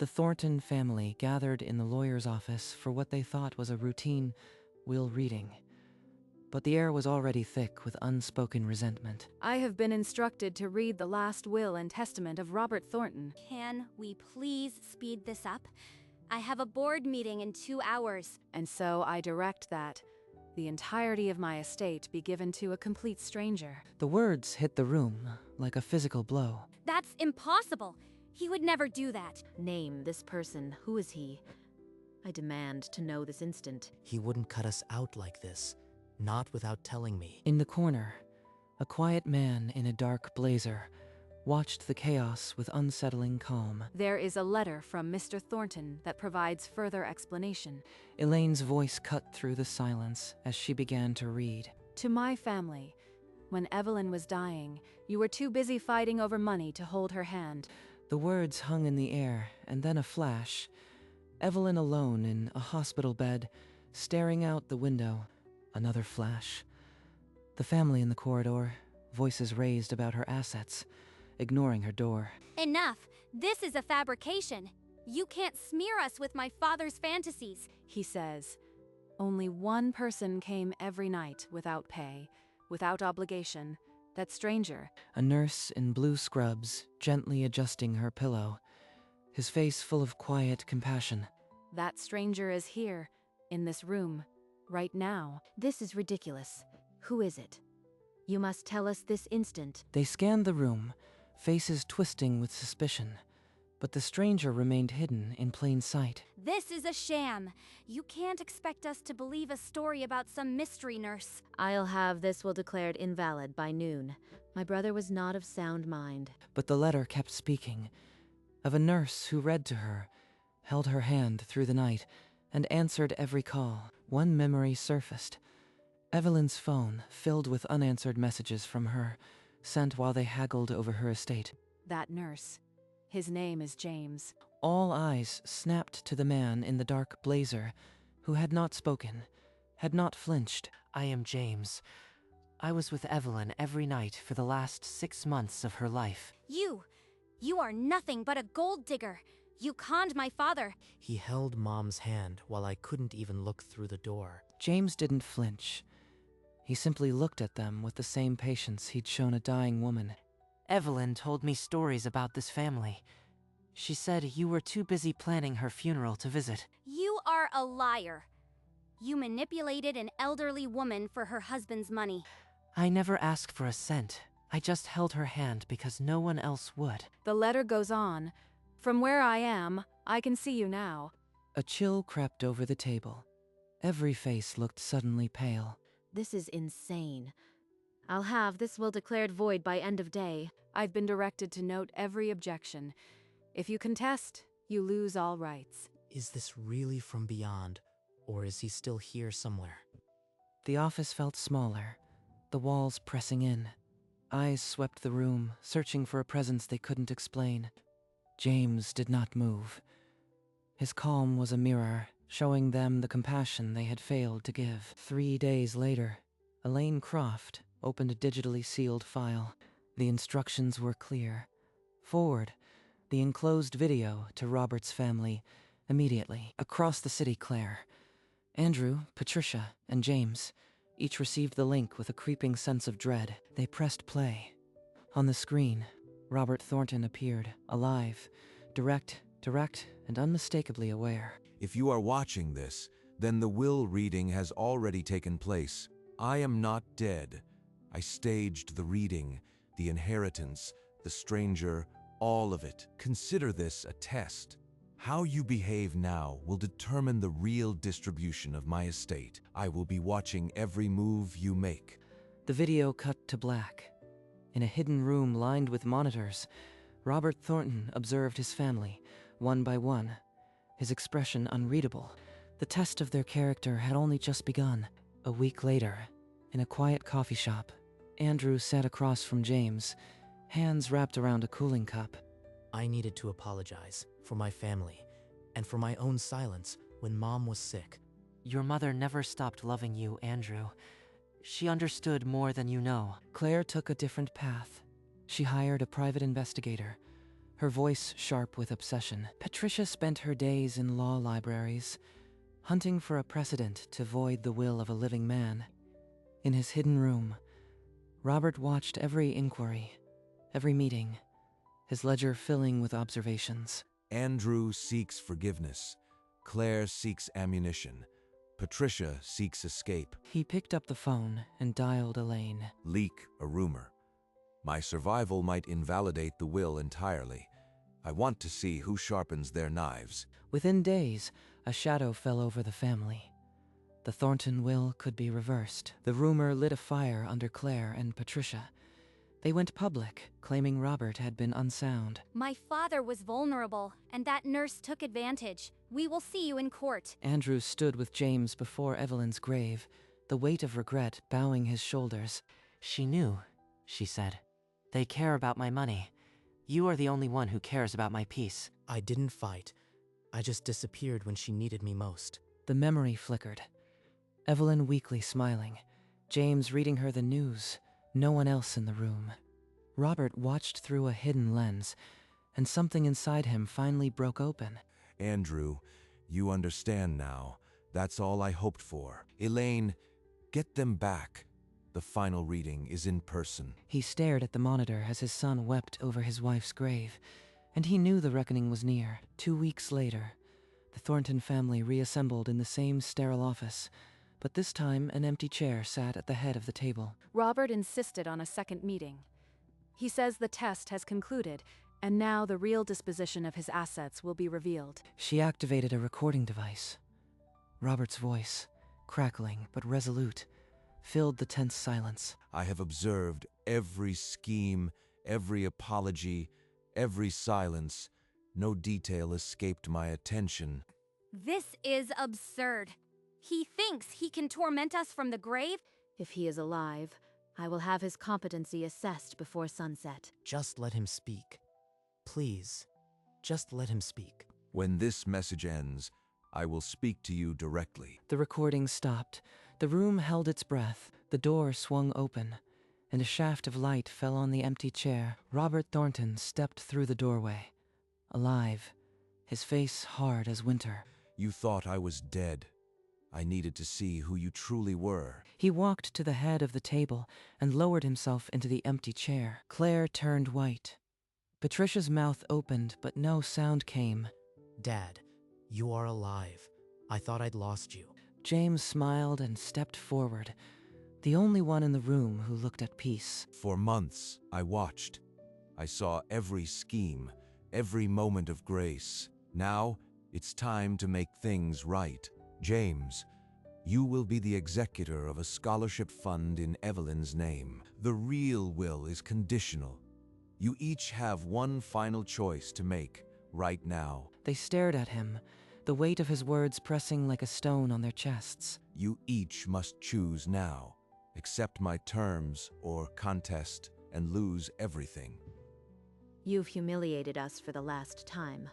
The Thornton family gathered in the lawyer's office for what they thought was a routine will reading. But the air was already thick with unspoken resentment. I have been instructed to read the last will and testament of Robert Thornton. Can we please speed this up? I have a board meeting in 2 hours. And so I direct that the entirety of my estate be given to a complete stranger. The words hit the room like a physical blow. That's impossible. He would never do that. Name this person. Who is he? I demand to know this instant. He wouldn't cut us out like this, not without telling me. In the corner, a quiet man in a dark blazer watched the chaos with unsettling calm. There is a letter from Mr. Thornton that provides further explanation. Elaine's voice cut through the silence as she began to read. To my family, when Evelyn was dying, you were too busy fighting over money to hold her hand. The words hung in the air, and then a flash. Evelyn alone in a hospital bed, staring out the window. Another flash. The family in the corridor, voices raised about her assets, ignoring her door. Enough. This is a fabrication. You can't smear us with my father's fantasies. He says, only one person came every night without pay, without obligation. That stranger. A nurse in blue scrubs, gently adjusting her pillow, his face full of quiet compassion. That stranger is here, in this room, right now. This is ridiculous. Who is it? You must tell us this instant. They scanned the room, faces twisting with suspicion, but the stranger remained hidden in plain sight. This is a sham. You can't expect us to believe a story about some mystery nurse. I'll have this will declared invalid by noon. My brother was not of sound mind. But the letter kept speaking, of a nurse who read to her, held her hand through the night, and answered every call. One memory surfaced. Evelyn's phone, filled with unanswered messages from her, sent while they haggled over her estate. That nurse. His name is James. All eyes snapped to the man in the dark blazer, who had not spoken, had not flinched. I am James. I was with Evelyn every night for the last 6 months of her life. You are nothing but a gold digger. You conned my father. He held Mom's hand while I couldn't even look through the door. James didn't flinch. He simply looked at them with the same patience he'd shown a dying woman. Evelyn told me stories about this family. She said you were too busy planning her funeral to visit. You are a liar. You manipulated an elderly woman for her husband's money. I never asked for a cent. I just held her hand because no one else would. The letter goes on. From where I am, I can see you now. A chill crept over the table. Every face looked suddenly pale. This is insane. I'll have this will declared void by end of day. I've been directed to note every objection. If you contest, you lose all rights. Is this really from beyond, or is he still here somewhere? The office felt smaller, the walls pressing in. Eyes swept the room, searching for a presence they couldn't explain. James did not move. His calm was a mirror, showing them the compassion they had failed to give. 3 days later, Elaine Croft opened a digitally sealed file. The instructions were clear. Forward the enclosed video to Robert's family immediately. Across the city, Claire, Andrew, Patricia, and James each received the link with a creeping sense of dread. They pressed play. On the screen, Robert Thornton appeared, alive, direct, and unmistakably aware. If you are watching this, then the will reading has already taken place. I am not dead. I staged the reading, the inheritance, the stranger, all of it. Consider this a test. How you behave now will determine the real distribution of my estate. I will be watching every move you make. The video cut to black. In a hidden room lined with monitors, Robert Thornton observed his family, one by one, his expression unreadable. The test of their character had only just begun. A week later, in a quiet coffee shop, Andrew sat across from James, hands wrapped around a cooling cup. I needed to apologize for my family and for my own silence when Mom was sick. Your mother never stopped loving you, Andrew. She understood more than you know. Claire took a different path. She hired a private investigator. her voice sharp with obsession. Patricia spent her days in law libraries, hunting for a precedent to void the will of a living man. In his hidden room, Robert watched every inquiry, every meeting, his ledger filling with observations. Andrew seeks forgiveness. Claire seeks ammunition. Patricia seeks escape. He picked up the phone and dialed Elaine. Leak a rumor. My survival might invalidate the will entirely. I want to see who sharpens their knives. Within days, a shadow fell over the family. The Thornton will could be reversed. The rumor lit a fire under Claire and Patricia. They went public, claiming Robert had been unsound. My father was vulnerable, and that nurse took advantage. We will see you in court. Andrew stood with James before Evelyn's grave, the weight of regret bowing his shoulders. She knew, she said. They care about my money. You are the only one who cares about my peace. I didn't fight. I just disappeared when she needed me most. The memory flickered. Evelyn weakly smiling. James reading her the news. No one else in the room. Robert watched through a hidden lens, and something inside him finally broke open. Andrew, you understand now. That's all I hoped for. Elaine, get them back. The final reading is in person. He stared at the monitor as his son wept over his wife's grave, and he knew the reckoning was near. 2 weeks later, the Thornton family reassembled in the same sterile office, but this time an empty chair sat at the head of the table. Robert insisted on a second meeting. He says the test has concluded, and now the real disposition of his assets will be revealed. She activated a recording device. Robert's voice, crackling but resolute, filled the tense silence. I have observed every scheme, every apology, every silence. No detail escaped my attention. This is absurd. He thinks he can torment us from the grave? If he is alive, I will have his competency assessed before sunset. Just let him speak. Please, just let him speak. When this message ends, I will speak to you directly. The recording stopped. The room held its breath. The door swung open, and a shaft of light fell on the empty chair. Robert Thornton stepped through the doorway, alive, his face hard as winter. You thought I was dead. I needed to see who you truly were. He walked to the head of the table and lowered himself into the empty chair. Claire turned white. Patricia's mouth opened, but no sound came. Dad, you are alive. I thought I'd lost you. James smiled and stepped forward, the only one in the room who looked at peace. For months, I watched. I saw every scheme, every moment of grace. Now, it's time to make things right. James, you will be the executor of a scholarship fund in Evelyn's name. The real will is conditional. You each have one final choice to make right now. They stared at him, the weight of his words pressing like a stone on their chests. You each must choose now. Accept my terms or contest and lose everything. You've humiliated us for the last time.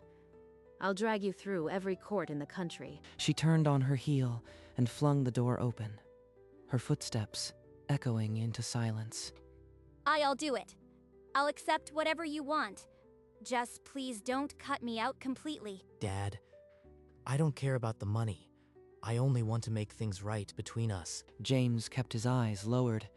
I'll drag you through every court in the country. She turned on her heel and flung the door open, her footsteps echoing into silence. I'll do it. I'll accept whatever you want. Just please don't cut me out completely. Dad, I don't care about the money. I only want to make things right between us. James kept his eyes lowered,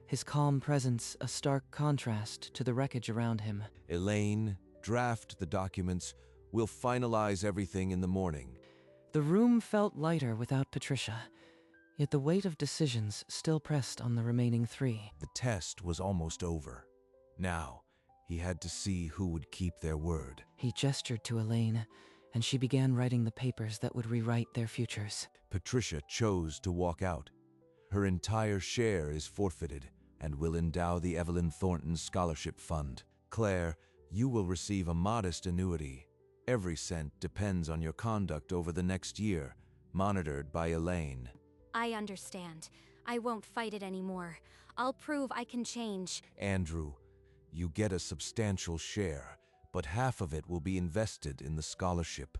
his calm presence a stark contrast to the wreckage around him. Elaine, draft the documents. We'll finalize everything in the morning. The room felt lighter without Patricia, yet the weight of decisions still pressed on the remaining three. The test was almost over. Now, he had to see who would keep their word. He gestured to Elaine, and she began writing the papers that would rewrite their futures. Patricia chose to walk out. Her entire share is forfeited and will endow the Evelyn Thornton Scholarship Fund. Claire, you will receive a modest annuity. Every cent depends on your conduct over the next year, monitored by Elaine. I understand. I won't fight it anymore. I'll prove I can change. Andrew, you get a substantial share, but half of it will be invested in the scholarship.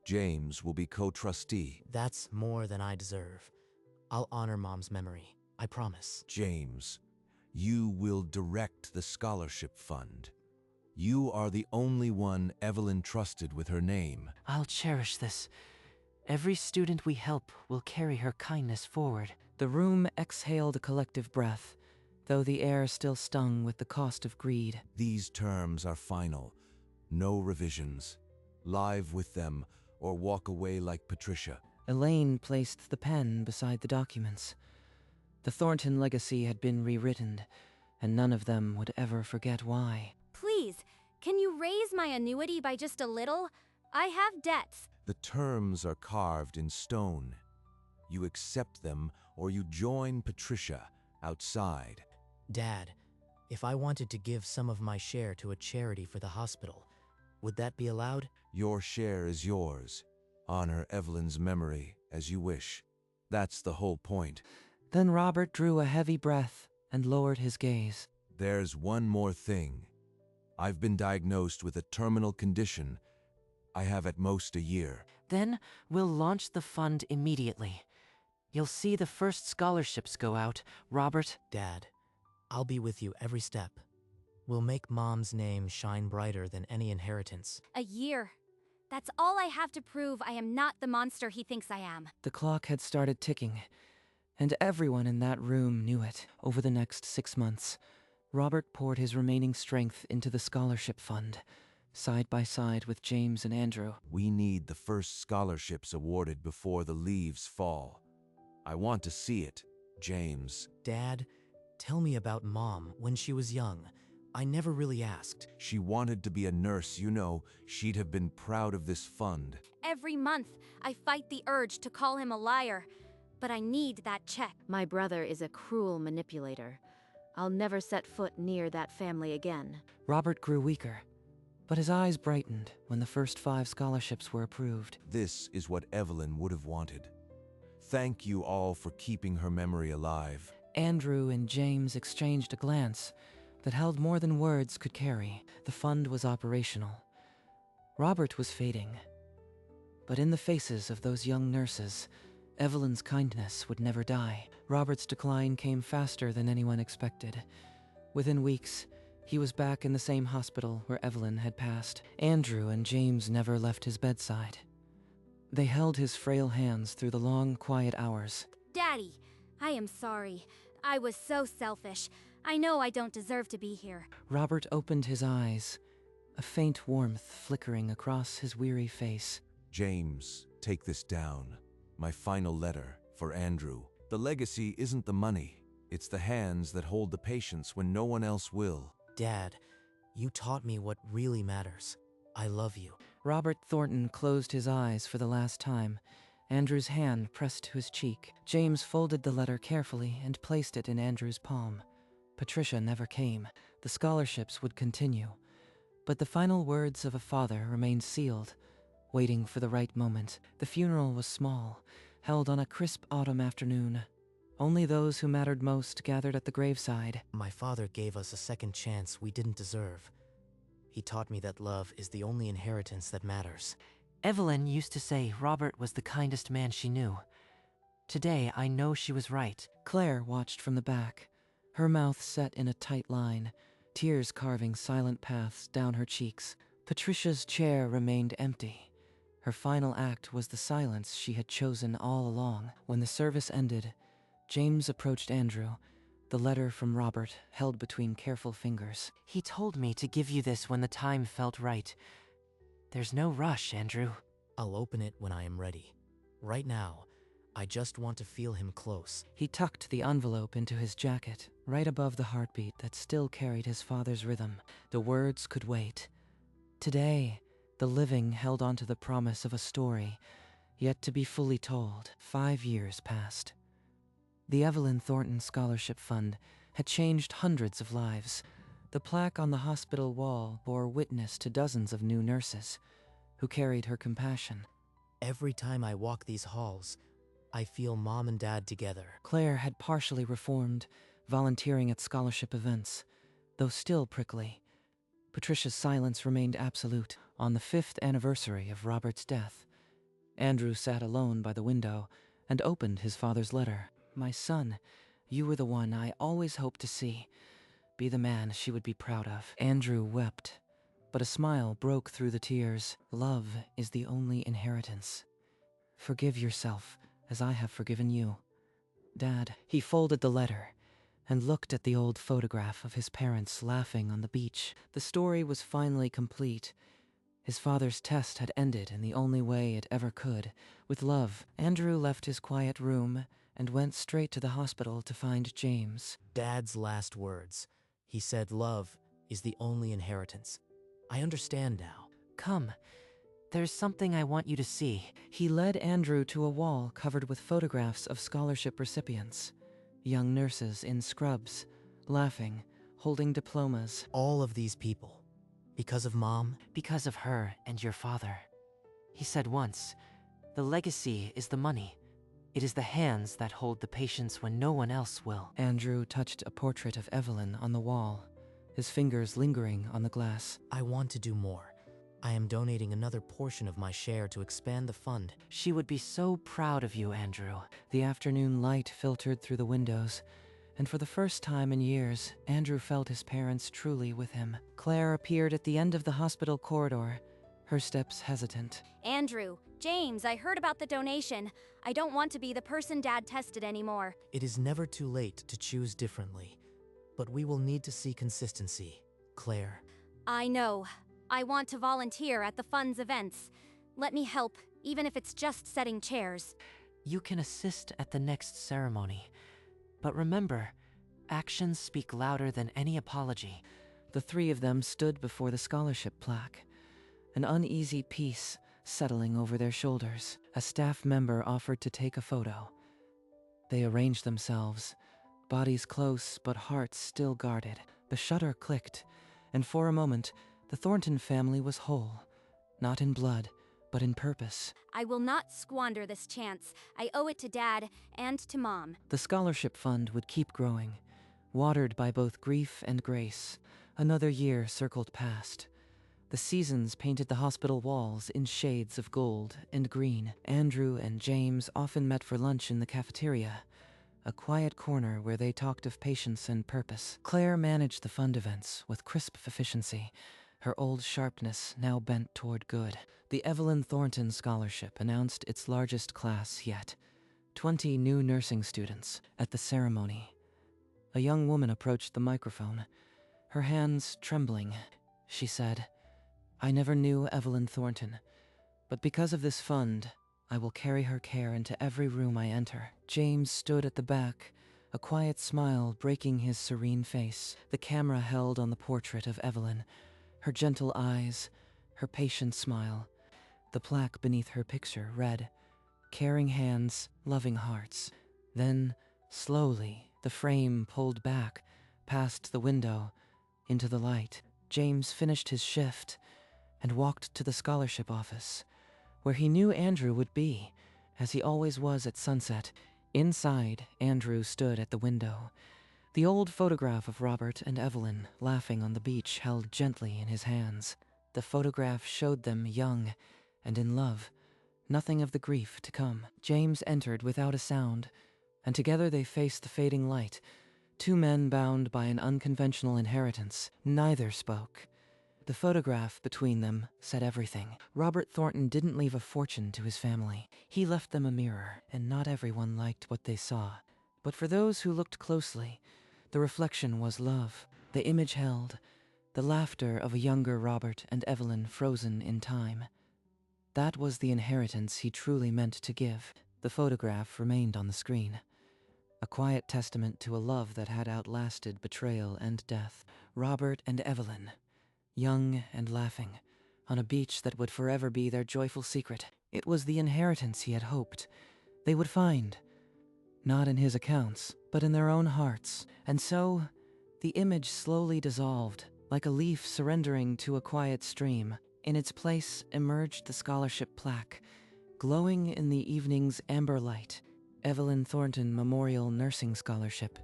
James will be co-trustee. That's more than I deserve. I'll honor Mom's memory. I promise. James, you will direct the scholarship fund. You are the only one Evelyn trusted with her name. I'll cherish this. Every student we help will carry her kindness forward. The room exhaled a collective breath, though the air still stung with the cost of greed. These terms are final. No revisions. Live with them, or walk away like Patricia. Elaine placed the pen beside the documents. The Thornton legacy had been rewritten, and none of them would ever forget why. Please, can you raise my annuity by just a little? I have debts. The terms are carved in stone. You accept them, or you join Patricia outside. Dad, if I wanted to give some of my share to a charity for the hospital, would that be allowed? Your share is yours. Honor Evelyn's memory as you wish. That's the whole point. Then Robert drew a heavy breath and lowered his gaze. There's one more thing. I've been diagnosed with a terminal condition. I have at most a year. Then we'll launch the fund immediately. You'll see the first scholarships go out, Robert. Dad, I'll be with you every step. We'll make Mom's name shine brighter than any inheritance. A year. That's all I have to prove I am not the monster he thinks I am. The clock had started ticking, and everyone in that room knew it. Over the next 6 months, Robert poured his remaining strength into the scholarship fund, side by side with James and Andrew. We need the first scholarships awarded before the leaves fall. I want to see it, James. Dad, tell me about Mom when she was young. I never really asked. She wanted to be a nurse, you know. She'd have been proud of this fund. Every month, I fight the urge to call him a liar, but I need that check. My brother is a cruel manipulator. I'll never set foot near that family again. Robert grew weaker, but his eyes brightened when the first 5 scholarships were approved. This is what Evelyn would have wanted. Thank you all for keeping her memory alive. Andrew and James exchanged a glance that held more than words could carry. The fund was operational. Robert was fading. But in the faces of those young nurses, Evelyn's kindness would never die. Robert's decline came faster than anyone expected. Within weeks, he was back in the same hospital where Evelyn had passed. Andrew and James never left his bedside. They held his frail hands through the long, quiet hours. Daddy, I am sorry. I was so selfish. I know I don't deserve to be here. Robert opened his eyes, a faint warmth flickering across his weary face. James, take this down. My final letter for Andrew. The legacy isn't the money. It's the hands that hold the patients when no one else will. Dad, you taught me what really matters. I love you. Robert Thornton closed his eyes for the last time. Andrew's hand pressed to his cheek. James folded the letter carefully and placed it in Andrew's palm. Patricia never came. The scholarships would continue. But the final words of a father remained sealed, waiting for the right moment. The funeral was small, held on a crisp autumn afternoon. Only those who mattered most gathered at the graveside. My father gave us a second chance we didn't deserve. He taught me that love is the only inheritance that matters. Evelyn used to say Robert was the kindest man she knew. Today, I know she was right. Claire watched from the back, her mouth set in a tight line, tears carving silent paths down her cheeks. Patricia's chair remained empty. Her final act was the silence she had chosen all along. When the service ended, James approached Andrew, the letter from Robert held between careful fingers. He told me to give you this when the time felt right. There's no rush, Andrew. I'll open it when I am ready. Right now, I just want to feel him close. He tucked the envelope into his jacket, right above the heartbeat that still carried his father's rhythm. The words could wait. Today, the living held onto the promise of a story, yet to be fully told. 5 years passed. The Evelyn Thornton Scholarship Fund had changed hundreds of lives. The plaque on the hospital wall bore witness to dozens of new nurses who carried her compassion. Every time I walk these halls, I feel Mom and Dad together. Claire had partially reformed, volunteering at scholarship events, though still prickly. Patricia's silence remained absolute. On the 5th anniversary of Robert's death, Andrew sat alone by the window and opened his father's letter. My son, you were the one I always hoped to see. Be the man she would be proud of. Andrew wept, but a smile broke through the tears. Love is the only inheritance. Forgive yourself, as I have forgiven you. Dad, he folded the letter and looked at the old photograph of his parents laughing on the beach. The story was finally complete. His father's test had ended in the only way it ever could, with love. Andrew left his quiet room and went straight to the hospital to find James. Dad's last words. He said love is the only inheritance. I understand now. Come, there's something I want you to see. He led Andrew to a wall covered with photographs of scholarship recipients. Young nurses in scrubs, laughing, holding diplomas. All of these people. Because of Mom? Because of her and your father. He said once, the legacy is the money. It is the hands that hold the patience when no one else will. Andrew touched a portrait of Evelyn on the wall, his fingers lingering on the glass. I want to do more. I am donating another portion of my share to expand the fund. She would be so proud of you, Andrew. The afternoon light filtered through the windows, and for the first time in years, Andrew felt his parents truly with him. Claire appeared at the end of the hospital corridor, her steps hesitant. Andrew, James, I heard about the donation. I don't want to be the person Dad tested anymore. It is never too late to choose differently, but we will need to see consistency, Claire. I know. I want to volunteer at the fund's events. Let me help, even if it's just setting chairs. You can assist at the next ceremony. But remember, actions speak louder than any apology. The three of them stood before the scholarship plaque, an uneasy peace settling over their shoulders. A staff member offered to take a photo. They arranged themselves, bodies close but hearts still guarded. The shutter clicked, and for a moment, the Thornton family was whole, not in blood, but in purpose. I will not squander this chance. I owe it to Dad and to Mom. The scholarship fund would keep growing, watered by both grief and grace. Another year circled past. The seasons painted the hospital walls in shades of gold and green. Andrew and James often met for lunch in the cafeteria, a quiet corner where they talked of patience and purpose. Claire managed the fund events with crisp efficiency, her old sharpness now bent toward good. The Evelyn Thornton Scholarship announced its largest class yet, 20 new nursing students. At the ceremony, a young woman approached the microphone, her hands trembling. She said, I never knew Evelyn Thornton, but because of this fund, I will carry her care into every room I enter. James stood at the back, a quiet smile breaking his serene face. The camera held on the portrait of Evelyn, her gentle eyes, her patient smile. The plaque beneath her picture read, Caring hands, loving hearts. Then, slowly, the frame pulled back, past the window, into the light. James finished his shift and walked to the scholarship office, where he knew Andrew would be, as he always was at sunset. Inside, Andrew stood at the window, the old photograph of Robert and Evelyn laughing on the beach held gently in his hands. The photograph showed them young and in love, nothing of the grief to come. James entered without a sound, and together they faced the fading light, two men bound by an unconventional inheritance. Neither spoke. The photograph between them said everything. Robert Thornton didn't leave a fortune to his family. He left them a mirror, and not everyone liked what they saw. But for those who looked closely, the reflection was love. The image held the laughter of a younger Robert and Evelyn frozen in time. That was the inheritance he truly meant to give. The photograph remained on the screen, a quiet testament to a love that had outlasted betrayal and death. Robert and Evelyn, young and laughing, on a beach that would forever be their joyful secret. It was the inheritance he had hoped they would find, not in his accounts, but in their own hearts. And so, the image slowly dissolved, like a leaf surrendering to a quiet stream. In its place emerged the scholarship plaque, glowing in the evening's amber light. Evelyn Thornton Memorial Nursing Scholarship.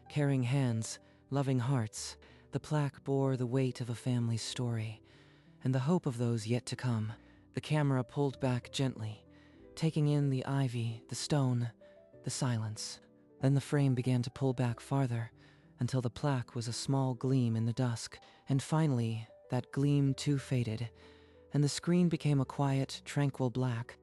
Caring hands, loving hearts. The plaque bore the weight of a family's story, and the hope of those yet to come. The camera pulled back gently, taking in the ivy, the stone, the silence. Then the frame began to pull back farther, until the plaque was a small gleam in the dusk. And finally, That gleam too faded, and the screen became a quiet, tranquil black.